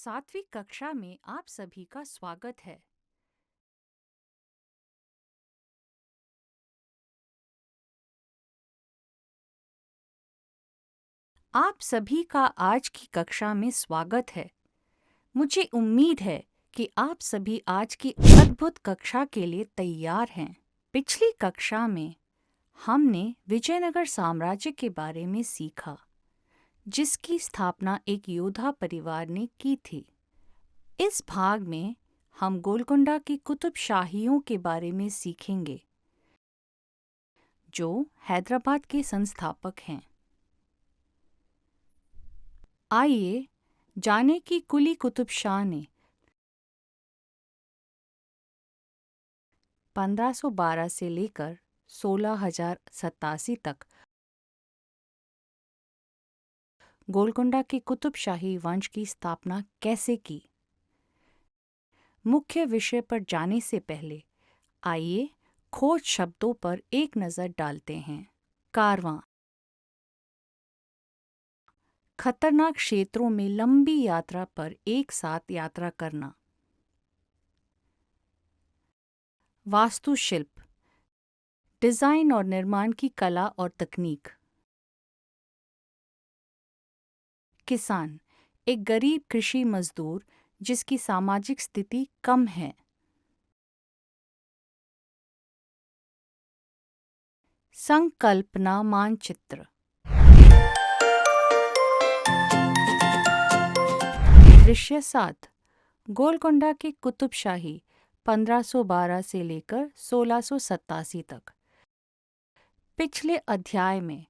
सातवीं कक्षा में आप सभी का स्वागत है। आप सभी का आज की कक्षा में स्वागत है। मुझे उम्मीद है कि आप सभी आज की अद्भुत कक्षा के लिए तैयार हैं। पिछली कक्षा में हमने विजयनगर साम्राज्य के बारे में सीखा, जिसकी स्थापना एक योद्धा परिवार ने की थी। इस भाग में हम गोलकुंडा की कुतुबशाहियों के बारे में सीखेंगे, जो हैदराबाद के संस्थापक हैं। आइए जाने कि कुली कुतुब शाह ने 1512 से लेकर 1687 तक गोलकुंडा के कुतुबशाही वंश की स्थापना कैसे की। मुख्य विषय पर जाने से पहले आइए खोज शब्दों पर एक नज़र डालते हैं। कारवां, खतरनाक क्षेत्रों में लंबी यात्रा पर एक साथ यात्रा करना। वास्तुशिल्प, डिजाइन और निर्माण की कला और तकनीक। किसान, एक गरीब कृषि मजदूर जिसकी सामाजिक स्थिति कम है। संकल्पना मानचित्र। दृश्य 7, गोलकुंडा की कुतुबशाही 1512 से लेकर 1687 तक। पिछले अध्याय में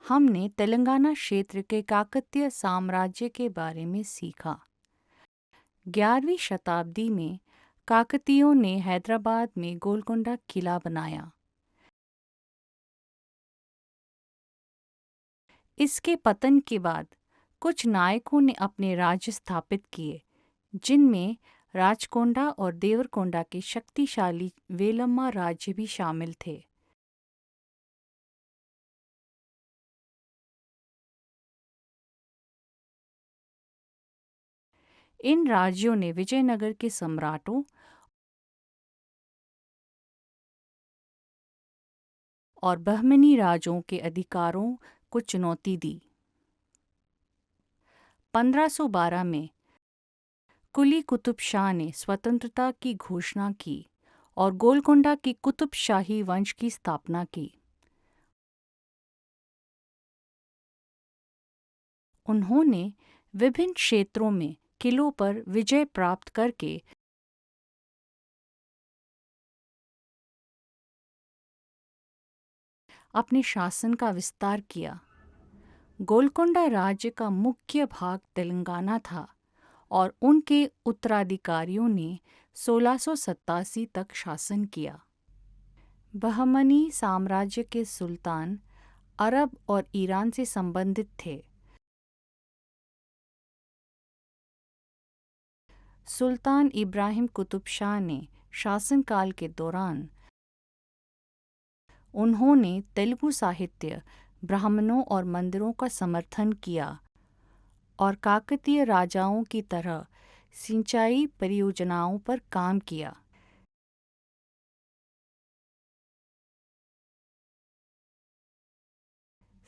हमने तेलंगाना क्षेत्र के काकतीय साम्राज्य के बारे में सीखा। 11वीं शताब्दी में काकतीयों ने हैदराबाद में गोलकुंडा किला बनाया। इसके पतन के बाद कुछ नायकों ने अपने राज्य स्थापित किए, जिनमें राचकोंडा और देवरकोंडा के शक्तिशाली वेलम्मा राज्य भी शामिल थे। इन राज्यों ने विजयनगर के सम्राटों और बहमनी राजों के अधिकारों को चुनौती दी। 1512 में कुली कुतुब शाह ने स्वतंत्रता की घोषणा की और गोलकुंडा की कुतुबशाही वंश की स्थापना की। उन्होंने विभिन्न क्षेत्रों में किलों पर विजय प्राप्त करके अपने शासन का विस्तार किया। गोलकुंडा राज्य का मुख्य भाग तेलंगाना था और उनके उत्तराधिकारियों ने 1687 तक शासन किया। बहमनी साम्राज्य के सुल्तान अरब और ईरान से संबंधित थे। सुल्तान इब्राहिम कुतुब शाह ने शासनकाल के दौरान उन्होंने तेलुगु साहित्य, ब्राह्मणों और मंदिरों का समर्थन किया और काकतीय राजाओं की तरह सिंचाई परियोजनाओं पर काम किया।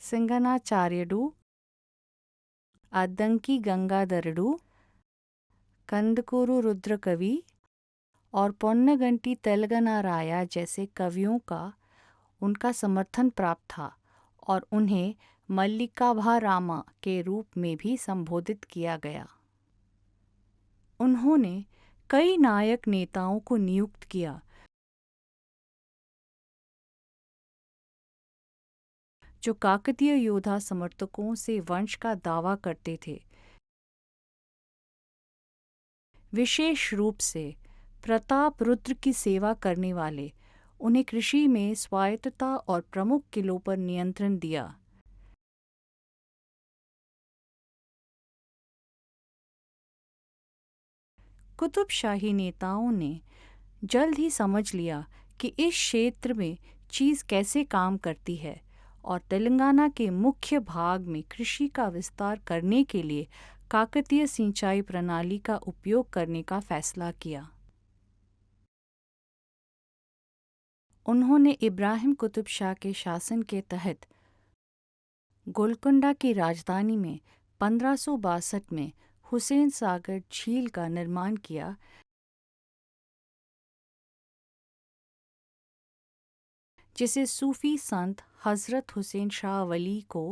सिंगनाचार्युडु, अद्दंकी गंगाधरुडु, कंदकूरु रुद्रकवि और पोन्नगंटी तेलगनाराया जैसे कवियों का उनका समर्थन प्राप्त था और उन्हें मल्लिकाभारामा के रूप में भी संबोधित किया गया। उन्होंने कई नायक नेताओं को नियुक्त किया, जो काकतीय योद्धा समर्थकों से वंश का दावा करते थे। विशेष रूप से प्रताप रुद्र की सेवा करने वाले उन्हें कृषि में स्वायत्तता और प्रमुख किलों पर नियंत्रण दिया। कुतुबशाही नेताओं ने जल्द ही समझ लिया कि इस क्षेत्र में चीज़ कैसे काम करती है और तेलंगाना के मुख्य भाग में कृषि का विस्तार करने के लिए काकतीय सिंचाई प्रणाली का उपयोग करने का फैसला किया। उन्होंने इब्राहिम कुतुब शाह के शासन के तहत गोलकुंडा की राजधानी में 1562 में हुसैन सागर झील का निर्माण किया, जिसे सूफी संत हज़रत हुसैन शाह वली को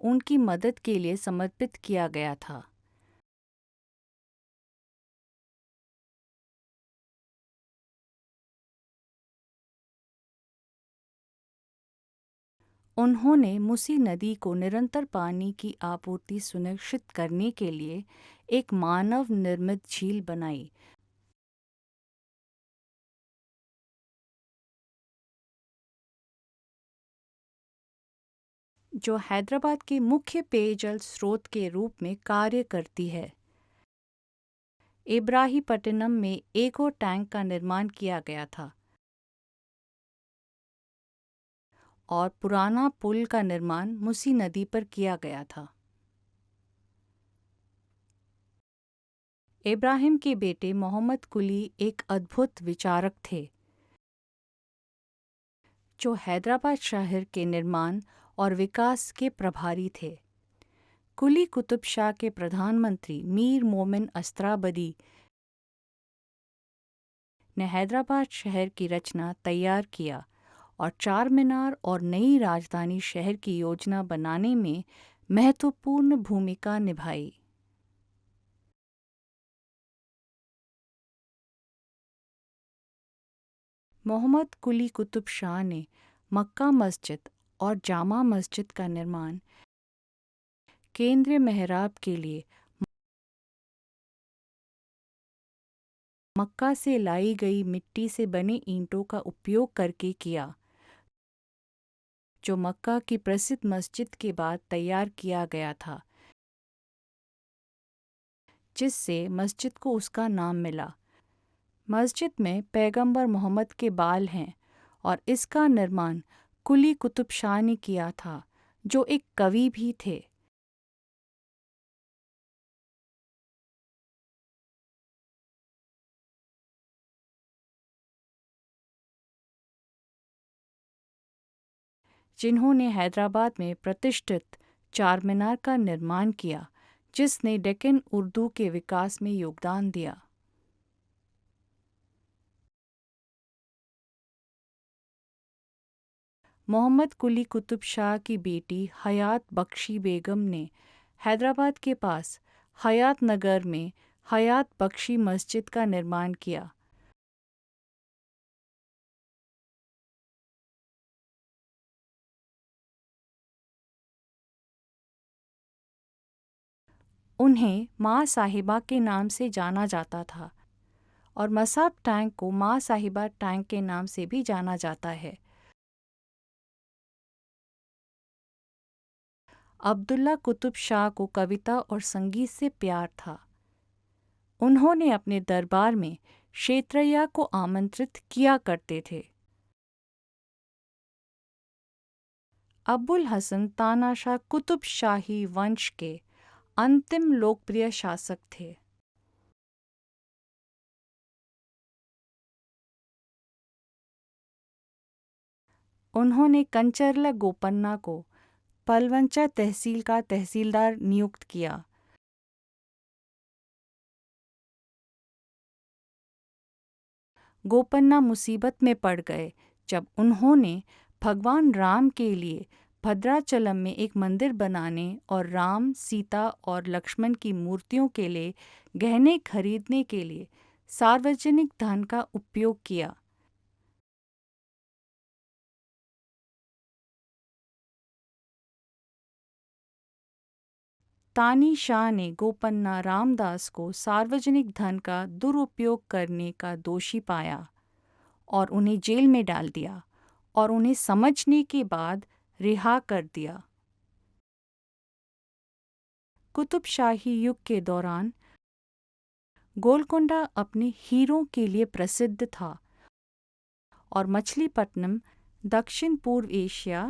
उनकी मदद के लिए समर्पित किया गया था। उन्होंने मुसी नदी को निरंतर पानी की आपूर्ति सुनिश्चित करने के लिए एक मानव निर्मित झील बनाई, जो हैदराबाद के मुख्य पेयजल स्रोत के रूप में कार्य करती है। इब्राहीपट्टनम में एक और टैंक का निर्माण किया गया था और पुराना पुल का निर्माण मुसी नदी पर किया गया था। इब्राहिम के बेटे मोहम्मद कुली एक अद्भुत विचारक थे, जो हैदराबाद शहर के निर्माण और विकास के प्रभारी थे। कुली कुतुब शाह के प्रधानमंत्री मीर मोमिन अस्त्राबदी ने हैदराबाद शहर की रचना तैयार किया और चार मीनार और नई राजधानी शहर की योजना बनाने में महत्वपूर्ण भूमिका निभाई। मोहम्मद कुली कुतुब शाह ने मक्का मस्जिद और जामा मस्जिद का निर्माण केंद्रीय मेहराब के लिए मक्का से लाई गई मिट्टी से बने ईंटों का उपयोग करके किया, जो मक्का की प्रसिद्ध मस्जिद के बाद तैयार किया गया था, जिससे मस्जिद को उसका नाम मिला। मस्जिद में पैगंबर मोहम्मद के बाल हैं और इसका निर्माण कुली कुतुब शाह ने किया था, जो एक कवि भी थे। जिन्होंने हैदराबाद में प्रतिष्ठित चार मीनार का निर्माण किया, जिसने डेक्कन उर्दू के विकास में योगदान दिया। मोहम्मद कुली कुतुब शाह की बेटी हयात बख्शी बेगम ने हैदराबाद के पास हयात नगर में हयात बख्शी मस्जिद का निर्माण किया। उन्हें माँ साहिबा के नाम से जाना जाता था और मसाब टैंक को माँ साहिबा टैंक के नाम से भी जाना जाता है। अब्दुल्ला कुतुब शाह को कविता और संगीत से प्यार था। उन्होंने अपने दरबार में क्षेत्रय्या को आमंत्रित किया करते थे। अबुल हसन तानाशाह कुतुब शाही वंश के अंतिम लोकप्रिय शासक थे। उन्होंने कंचरला गोपन्ना को पलवंचा तहसील का तहसीलदार नियुक्त किया। गोपन्ना मुसीबत में पड़ गए जब उन्होंने भगवान राम के लिए भद्राचलम में एक मंदिर बनाने और राम, सीता और लक्ष्मण की मूर्तियों के लिए गहने खरीदने के लिए सार्वजनिक धन का उपयोग किया। तानी शाह ने गोपन्ना रामदास को सार्वजनिक धन का दुरुपयोग करने का दोषी पाया और उन्हें जेल में डाल दिया और उन्हें समझने के बाद रिहा कर दिया। कुतुब शाही युग के दौरान गोलकोंडा अपने हीरों के लिए प्रसिद्ध था और मछलीपट्टनम दक्षिण पूर्व एशिया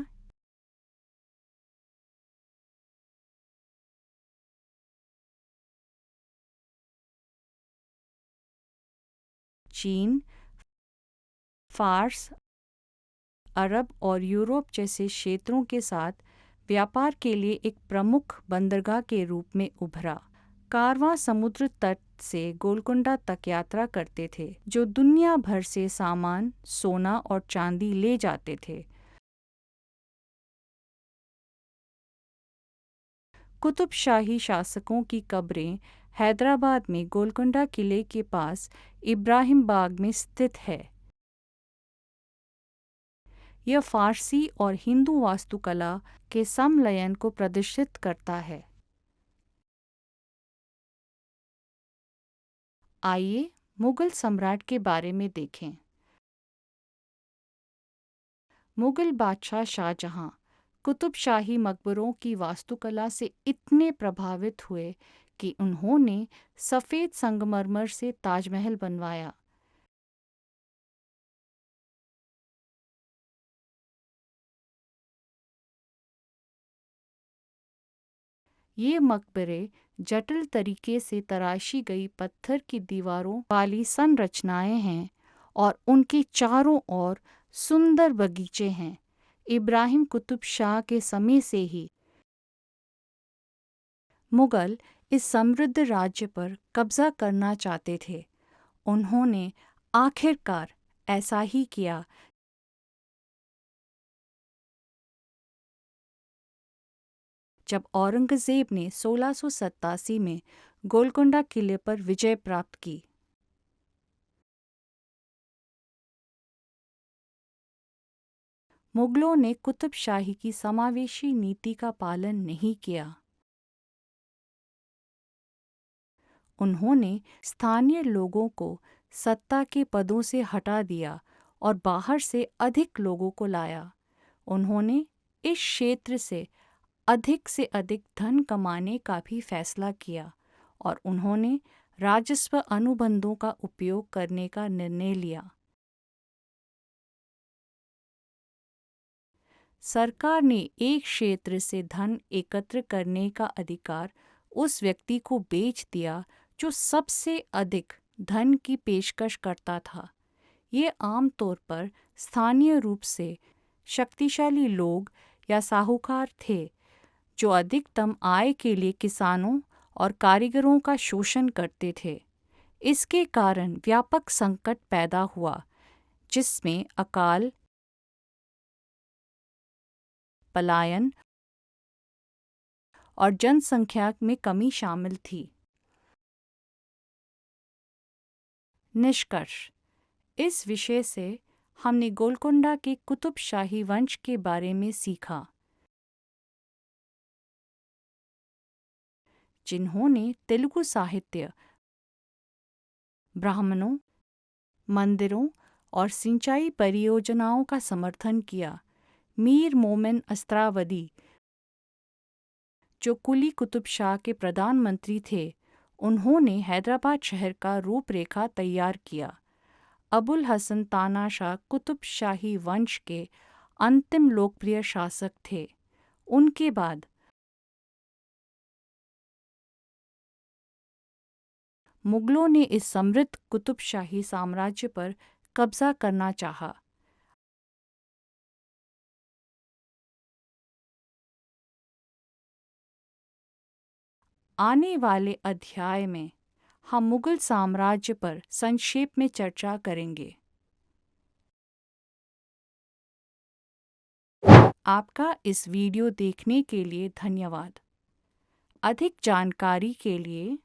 चीन, फारस, अरब और यूरोप जैसे क्षेत्रों के साथ व्यापार के लिए एक प्रमुख बंदरगाह के रूप में उभरा। कारवां समुद्र तट से गोलकुंडा तक यात्रा करते थे, जो दुनिया भर से सामान, सोना और चांदी ले जाते थे। कुतुब शाही शासकों की कब्रें हैदराबाद में गोलकुंडा किले के पास इब्राहिम बाग में स्थित है। यह फारसी और हिंदू वास्तुकला के समलयन को प्रदर्शित करता है। आइए मुगल सम्राट के बारे में देखें। मुगल बादशाह शाहजहां कुतुब शाही मकबरों की वास्तुकला से इतने प्रभावित हुए कि उन्होंने सफ़ेद संगमरमर से ताजमहल बनवाया। ये मकबरे जटिल तरीके से तराशी गई पत्थर की दीवारों वाली संरचनाएं हैं और उनके चारों ओर सुंदर बगीचे हैं। इब्राहिम कुतुब शाह के समय से ही मुगल इस समृद्ध राज्य पर कब्जा करना चाहते थे। उन्होंने आखिरकार ऐसा ही किया जब औरंगज़ेब ने 1687 में गोलकुंडा किले पर विजय प्राप्त की। मुगलों ने कुतुब शाही की समावेशी नीति का पालन नहीं किया। उन्होंने स्थानीय लोगों को सत्ता के पदों से हटा दिया और बाहर से अधिक लोगों को लाया। उन्होंने इस क्षेत्र से अधिक धन कमाने का भी फैसला किया और उन्होंने राजस्व अनुबंधों का उपयोग करने का निर्णय लिया। सरकार ने एक क्षेत्र से धन एकत्र करने का अधिकार उस व्यक्ति को बेच दिया जो सबसे अधिक धन की पेशकश करता था। ये आमतौर पर स्थानीय रूप से शक्तिशाली लोग या साहूकार थे जो अधिकतम आय के लिए किसानों और कारीगरों का शोषण करते थे। इसके कारण व्यापक संकट पैदा हुआ जिसमें अकाल, पलायन और जनसंख्या में कमी शामिल थी। निष्कर्ष: इस विषय से हमने गोलकुंडा के कुतुब शाही वंश के बारे में सीखा, जिन्होंने तेलुगु साहित्य, ब्राह्मणों, मंदिरों और सिंचाई परियोजनाओं का समर्थन किया। मीर मोमिन अस्त्रावदी, जो कुली कुतुब शाह के प्रधानमंत्री थे, उन्होंने हैदराबाद शहर का रूपरेखा तैयार किया। अबुल हसन तानाशाह कुतुब शाही वंश के अंतिम लोकप्रिय शासक थे। उनके बाद मुगलों ने इस समृद्ध कुतुब शाही साम्राज्य पर कब्जा करना चाहा। आने वाले अध्याय में हम मुगल साम्राज्य पर संक्षेप में चर्चा करेंगे। आपका इस वीडियो देखने के लिए धन्यवाद। अधिक जानकारी के लिए